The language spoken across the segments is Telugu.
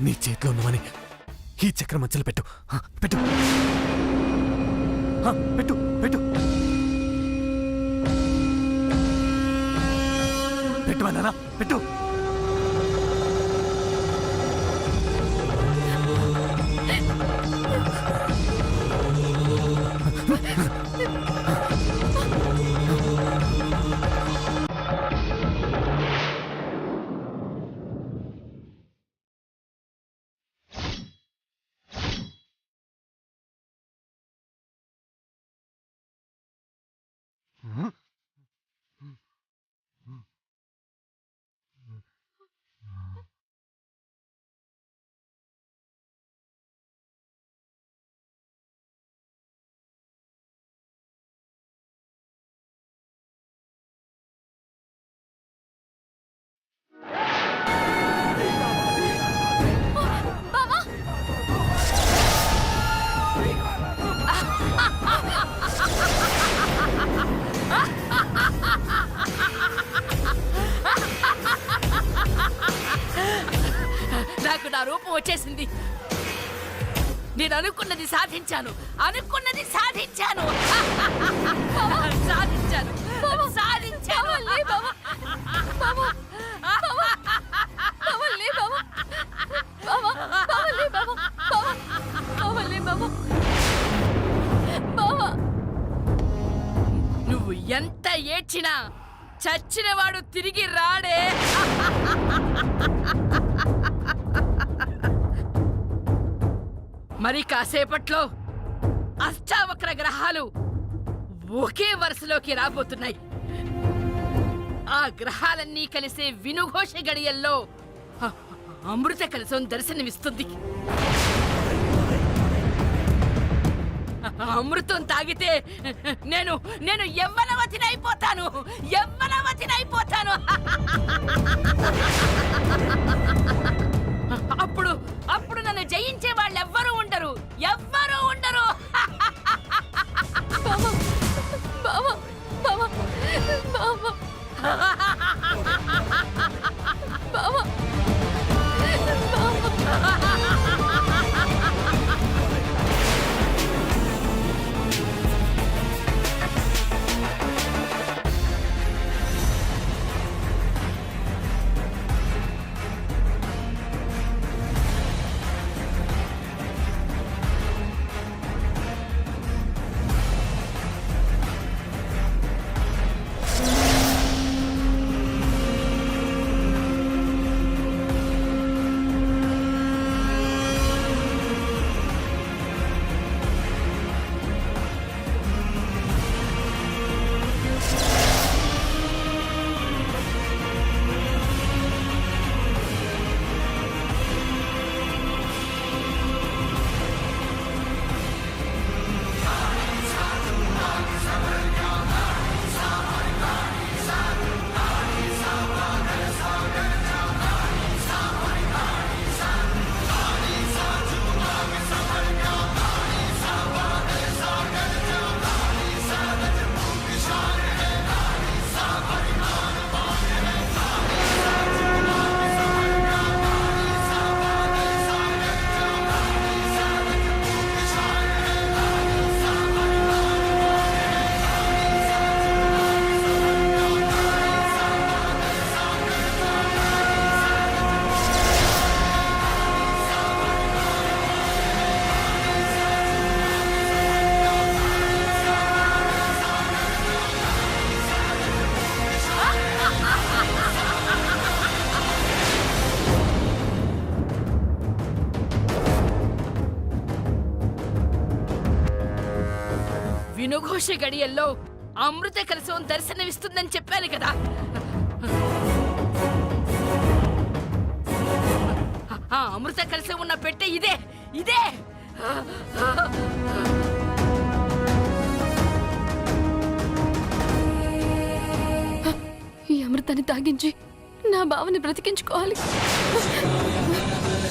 నీ చేతిలో ఉన్నవని ఈ చక్రం మధ్యలో పెట్టు. పెట్టు పెట్టు పెట్టు పెట్టు నాన్న, పెట్టు. నాకు నా రూపం వచ్చేసింది. నేను అనుకున్నది సాధించాను, అనుకున్నది సాధించాను, సాధించాను, సాధించాను. నువ్వు ఎంత ఏడ్చినా చచ్చినవాడు తిరిగి రాడే. మరి కాసేపట్లో అష్టావక్ర గ్రహాలు ఒకే వరుసలోకి రాబోతున్నాయి. ఆ గ్రహాలన్నీ కలిసే వినుఘోష గడియల్లో అమృత కలశం దర్శనమిస్తుంది. అమృతం తాగితే నేను నేను యవ్వనవతినైపోతాను, యవ్వనవతినైపోతాను. అప్పుడు అప్పుడు నన్ను జయించే వాళ్ళు ఎవ్వరూ ఉండరు, ఎవ్వరూ ఉండరు. వినుఘోష గడియల్లో అమృత కలశం దర్శనమిస్తుందని చెప్పాను కదా. ఆ అమృత కలశం ఉన్న పెట్టె ఇదే, ఇదే. ఈ అమృతాన్ని తాగించి నా భావని బ్రతికించుకోవాలి.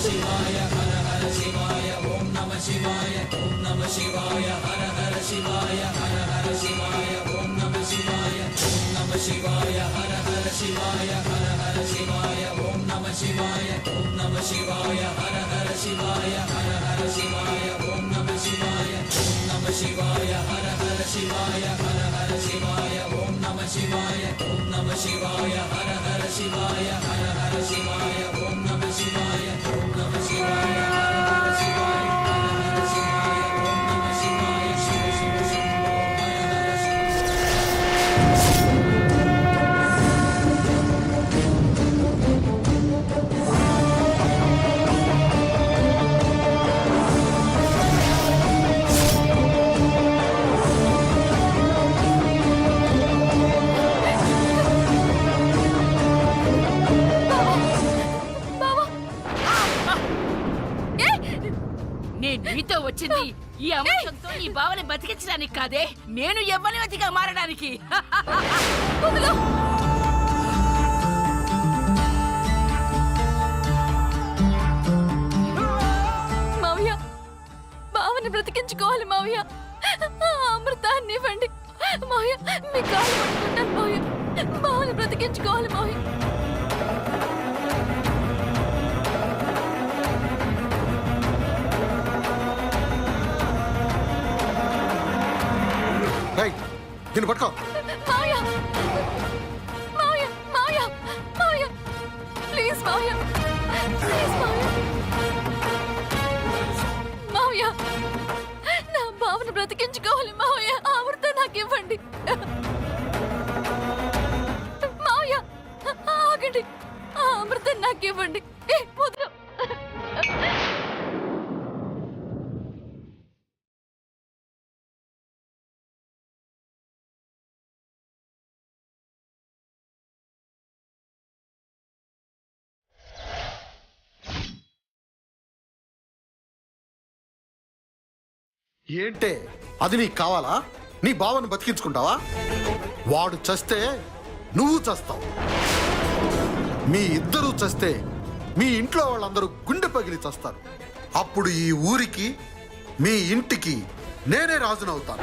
శివాయ ఓం నమః శివాయ హర హర శివాయ హర హర శివాయ ఓం నమః శివాయ ఓం నమః శివాయ హర హర శివాయ హర హర నేను నీతో వచ్చింది ఈ అమృతంతో ఈ భావన బతికించడానికి కాదే, నేను యవ్వనవతిగా మారడానికి. మావయ్య, భావన బ్రతికించుకోవాలి మావయ్య. అమృతాన్ని ఇవ్వండి మావయ్య, మీ కాలు పట్టుకుంటాను మావయ్య. భావన బ్రతికించుకోవాలి మావయ్య. దీన్ని పట్టుకో. మావయ్య, మావయ్య, మావయ్య, మావయ్య, ప్లీజ్ మావయ్య, ప్లీజ్ మావయ్య. మావయ్య, నా భావన బ్రతికించుకోవాలి మావయ్య. అమృతం నాకు ఇవ్వండి మావయ్య. ఆగండి, ఆ అమృతం నాకు ఇవ్వండి. వద్దు. ఏంటే అది నీకు కావాలా? నీ బావను బతికించుకుంటావా? వాడు చస్తే నువ్వు చస్తావు. మీ ఇద్దరూ చస్తే మీ ఇంట్లో వాళ్ళందరూ గుండె పగిలి చస్తారు. అప్పుడు ఈ ఊరికి మీ ఇంటికి నేనే రాజునవుతాను.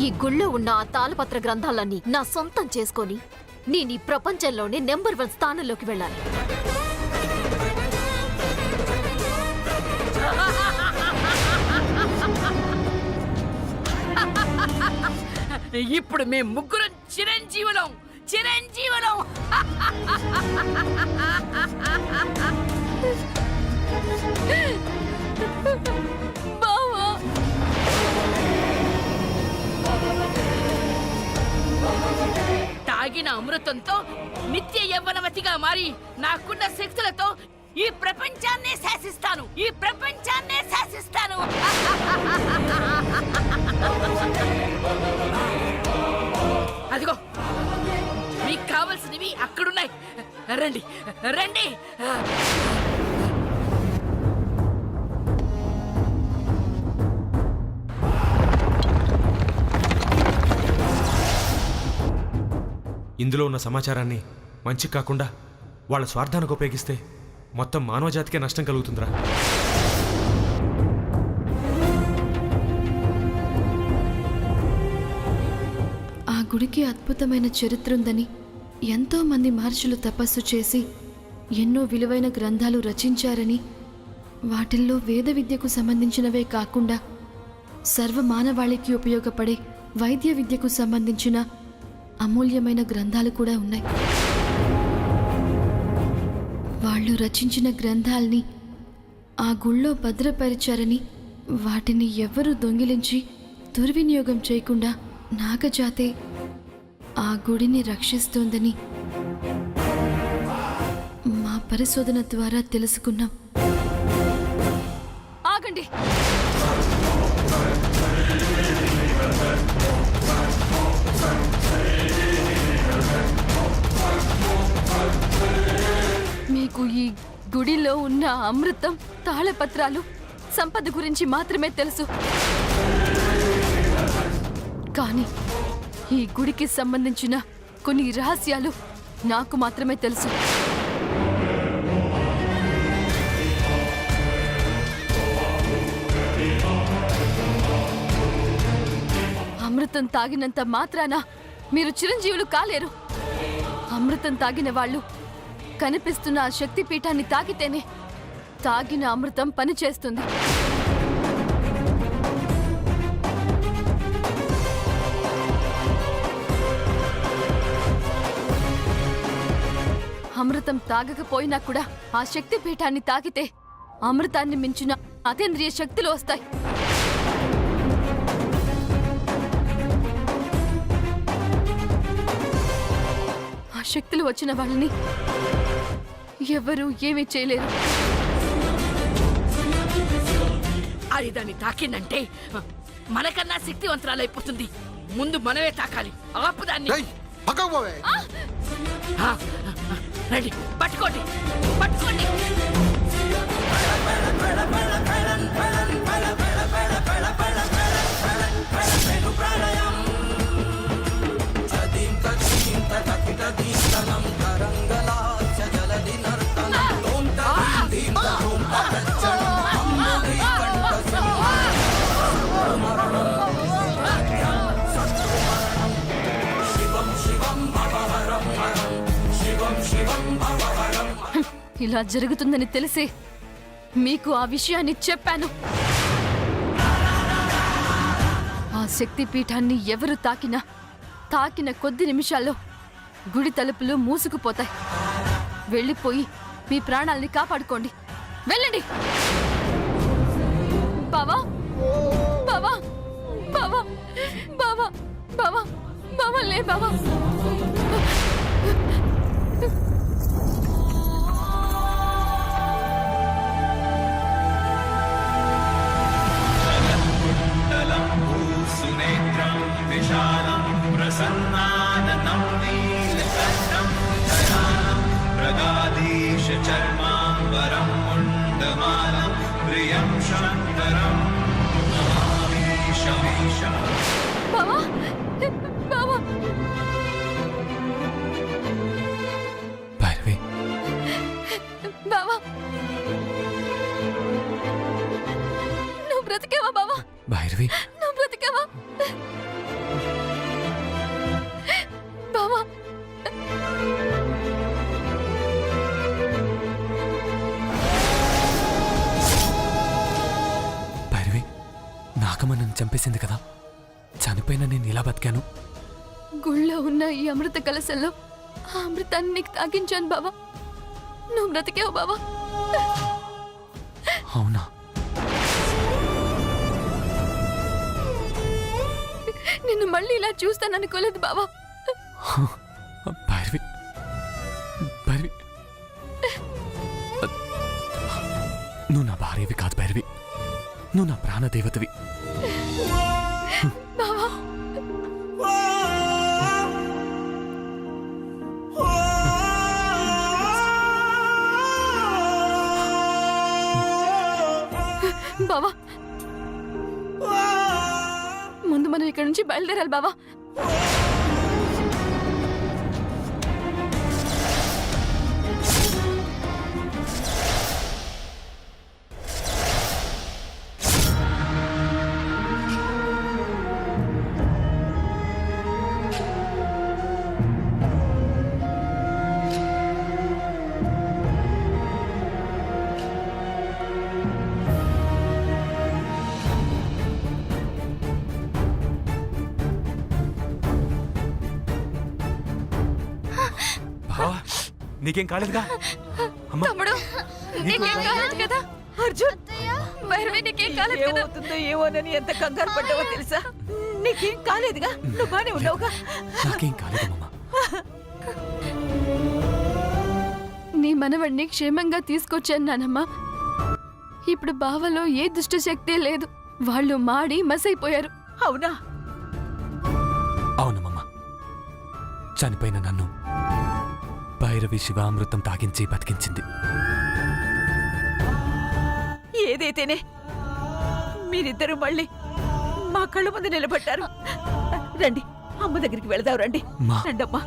ఈ గుళ్ళో ఉన్న ఆ తాళపత్ర గ్రంథాలన్నీ నా సొంతం చేసుకొని నేను ఈ ప్రపంచంలోనే నెంబర్ 1 స్థానంలోకి వెళ్ళాలి. ఇప్పుడు మేము ముగ్గురం చిరంజీవులం, చిరంజీవులం. బావా, తాగిన అమృతంతో నిత్య యవ్వనవతిగా మారి నాకున్న శక్తులతో ఈ ప్రపంచాన్నే శాసిస్తాను, ఈ ప్రపంచాన్నే శాసిస్తాను. అదిగో మీకు కావలసినవి అక్కడున్నాయి, రండి రండి. ఇందులో ఉన్న సమాచారాన్ని మంచి కాకుండా వాళ్ళ స్వార్థానికి ఉపయోగిస్తే మొత్తం మానవజాతికే నష్టం కలుగుతుందిరా. ఆ గుడికి అద్భుతమైన చరిత్ర ఉందని ఎంతో మంది మహర్షులు తపస్సు చేసి ఎన్నో విలువైన గ్రంథాలు రచించారని, వాటిల్లో వేద విద్యకు సంబంధించినవే కాకుండా సర్వమానవాళికి ఉపయోగపడే వైద్య విద్యకు సంబంధించిన అమూల్యమైన గ్రంథాలు కూడా ఉన్నాయి. వాళ్ళు రచించిన గ్రంథాల్ని ఆ గుళ్ళో భద్రపరిచారని, వాటిని ఎవరూ దొంగిలించి దుర్వినియోగం చేయకుండా నాగజాతే ఆ గుడిని రక్షిస్తోందని మా పరిశోధన ద్వారా తెలుసుకున్నాం. ఆగండి. మీకు ఈ గుడిలో ఉన్న అమృతం, తాళపత్రాలు, సంపద గురించి మాత్రమే తెలుసు. కానీ ఈ గుడికి సంబంధించిన కొన్ని రహస్యాలు నాకు మాత్రమే తెలుసు. అమృతం తాగినంత మాత్రాన మీరు చిరంజీవులు కాలేరు. అమృతం తాగిన వాళ్ళు కనిపిస్తున్న ఆ శక్తి పీఠాన్ని తాకితేనే తాగిన అమృతం పనిచేస్తుంది. అమృతం తాగకపోయినా కూడా ఆ శక్తి పీఠాన్ని తాకితే అమృతాన్ని మించిన అతీంద్రియ శక్తులు వస్తాయి. ఆ శక్తులు వచ్చిన వాళ్ళని ఎవరు ఏమీ చేయలేరు. అది దాన్ని తాకిందంటే మనకన్నా శక్తివంతరాలైపోతుంది. ముందు మనమే తాకాలి. ఆపుదాన్ని. ఏయ్, పక్కకు పోవే. రండి, పట్టుకోండి, పట్టుకోండి. ఇలా జరుగుతుందని తెలిసే మీకు ఆ విషయాన్ని చెప్పాను. ఆ శక్తి పీఠాన్ని ఎవరు తాకిన కొద్ది నిమిషాల్లో గుడి తలుపులు మూసుకుపోతాయి. వెళ్ళిపోయి మీ ప్రాణాల్ని కాపాడుకోండి. వెళ్ళండి. బావా బావా బావా బావా బావా బావా లే బావా. చర్మాంబరం ముండమాలం ప్రియం శంకరం బావా బావా భైరవి, బావా నువ్వు బ్రతికేవా బావా? భైరవి, నువ్వు బ్రతికేవా బావా? భైరవి, నాగమ్మ నన్ను చంపేసింది కదా, చనిపోయిన నేను ఇలా బతికాను. గుళ్ళో ఉన్న ఈ అమృత కలశంలో ఆ అమృతాన్ని నీకు తాగించాను బావా. నువ్వు బ్రతికేవు బావా. అవునా? నిన్ను మళ్ళీ ఇలా చూస్తాననుకోలేదు బావా. భైరవి, భైరవి, నువ్వు నా భార్యవి కాదు భైరవి, నువ్వు నా ప్రాణదేవతవి. బావా బావా ముందు మనం ఇక్కడి నుంచి బయలుదేరాలి బావా. బావా, నీకేం కాలేదుగా? అమ్మా, తమ్ముడు నీకేం కాలేదు కదా? అర్జున్ భైరవి నీకేం కాలేదు కదా? ఏమవుతుందో ఏమోనని ఎంత కంగారు పడ్డావో తెలుసా? నీకేం కాలేదుగా? నువ్వు బానే ఉన్నావుగా? నాకేం కాలేదు మామ. నీ మనవడిని క్షేమంగా తీసుకొచ్చాను నానమ్మా. ఇప్పుడు బావలో ఏ దుష్ట శక్తి లేదు. వాళ్ళు మాడి మసైపోయారు. అవునా? అవునమ్మా, చనిపోయిన నన్ను భైరవి శివామృతం తాగించి బతికించింది. ఏదైతేనే మీరిద్దరూ మళ్ళీ మా కళ్ళ ముందు నిలబడ్డారు. రండి, అమ్మ దగ్గరికి వెళదాం. రండి, మా రండమ్మా.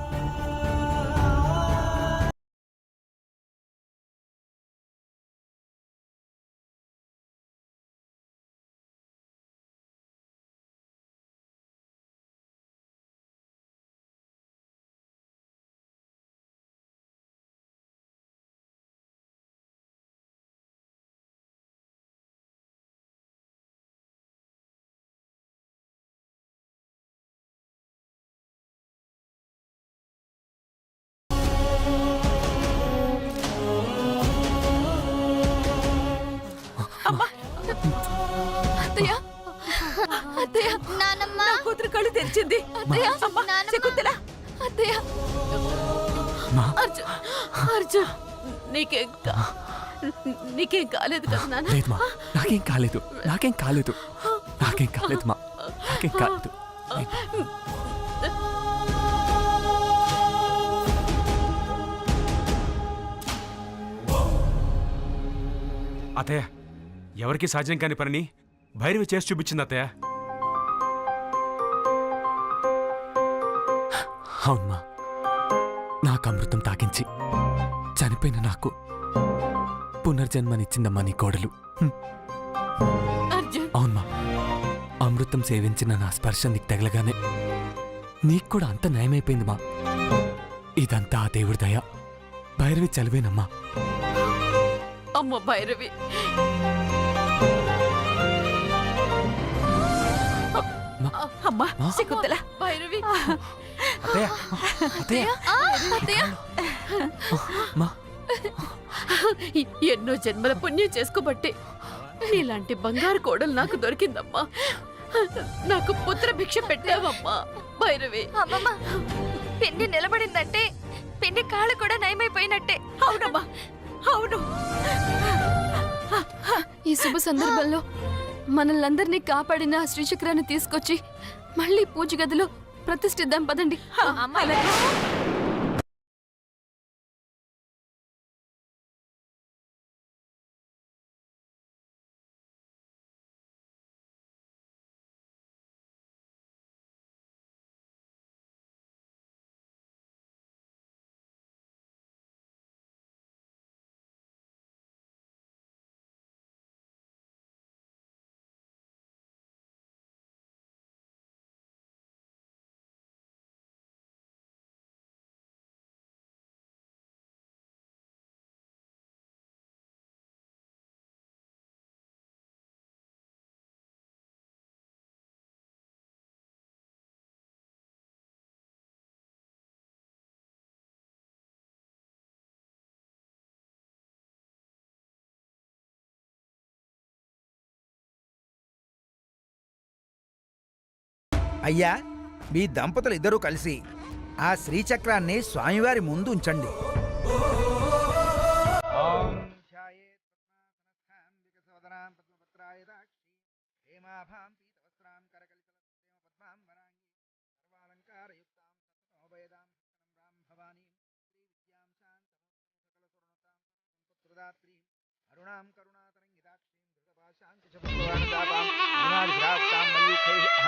అత్తయ్య నానమ్మ నా కూతురు కళ్ళు తెరిచింది. అత్తయ్య అమ్మా, నానమ్మ. శకుంతల. అత్తయ్య మా అర్జున్, అర్జున్, నీకేం కాలేదు కదా నాన్న? లేదు మా, నాకేం కాలేదు, నాకేం కాలేదు, నాకేం కాలేదు మా, నాకేం కాలేదు. అతయ్య, ఎవరికి సాధ్యం కాని పనిని భైరవి చేసి చూపించింది అతయ్య. అవునమ్మా, నాకు అమృతం తాకించి చనిపోయిన నాకు పునర్జన్మనిచ్చిందమ్మా నీ కోడలు. అర్జున్, అవునమ్మా, అమృతం సేవించిన నా స్పర్శ నీకు తగలగానే నీకు కూడా అంత నయమైపోయింది మా. ఇదంతా ఆ దేవుడి దయ, భైరవి చలివేనమ్మా. అమ్మ భైరవి, అమ్మా శకుంతల, భైరవి. అత్తయ్య, అత్తయ్య, అత్తయ్య మా, ఎన్నో జన్మల పుణ్యం చేసుకోబట్టి నీలాంటి బంగారు కోడలు నాకు దొరికిందమ్మా. నాకు పుత్ర భిక్ష పెట్టావమ్మా భైరవి. అమ్మమ్మ, పిన్ని నిలబడిందంటే పిన్ని కాళ్ళు కూడా నయమైపోయినట్టే. అవునమ్మా, అవును. ఈ శుభ సందర్భంలో మనల్నందరినీ కాపాడిన ఆ శ్రీచక్రాన్ని తీసుకొచ్చి మళ్ళీ పూజ గదిలో ప్రతిష్ఠిద్దాం పదండి. అలాగే. అయ్యా, మీ దంపతులు ఇద్దరూ కలిసి ఆ శ్రీచక్రాన్ని స్వామివారి ముందు ఉంచండి.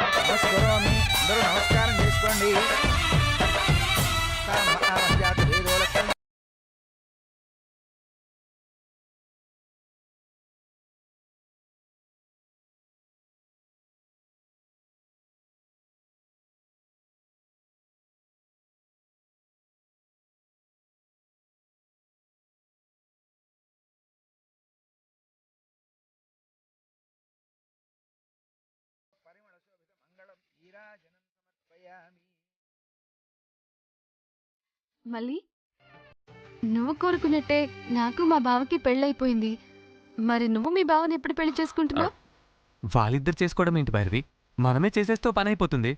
నమస్కారం, అందరూ నమస్కారం చేసుకోండి. మళ్ళీ నువ్వు కోరుకున్నట్టే నాకు మా బావకి పెళ్ళైపోయింది. మరి నువ్వు మీ బావని ఎప్పుడు పెళ్లి చేసుకుంటున్నావు? వాళ్ళిద్దరు చేసుకోవడం ఏంటి భైరవి, మనమే చేసేస్తే పని అయిపోతుంది.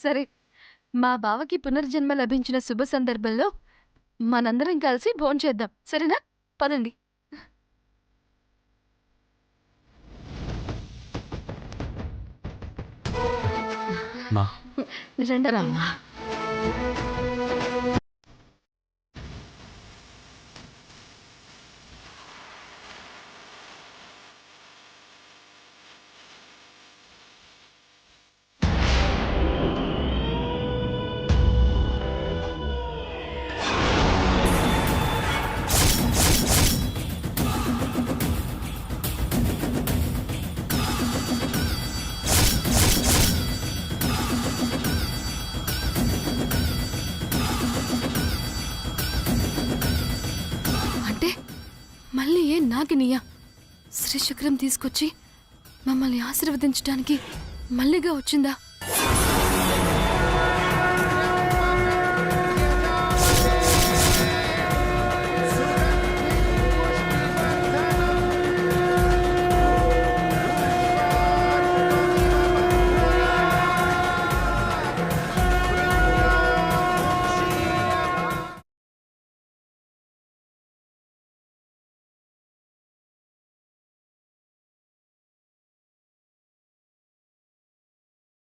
సరే, మా బావకి పునర్జన్మ లభించిన శుభ సందర్భంలో మనందరం కలిసి భోంచేద్దాం, సరేనా? పదండి. మా, రండరామ్మా. మళ్ళీ ఏ నాగినియా శ్రీచక్రం తీసుకొచ్చి మమ్మల్ని ఆశీర్వదించడానికి మళ్ళీగా వచ్చిందా?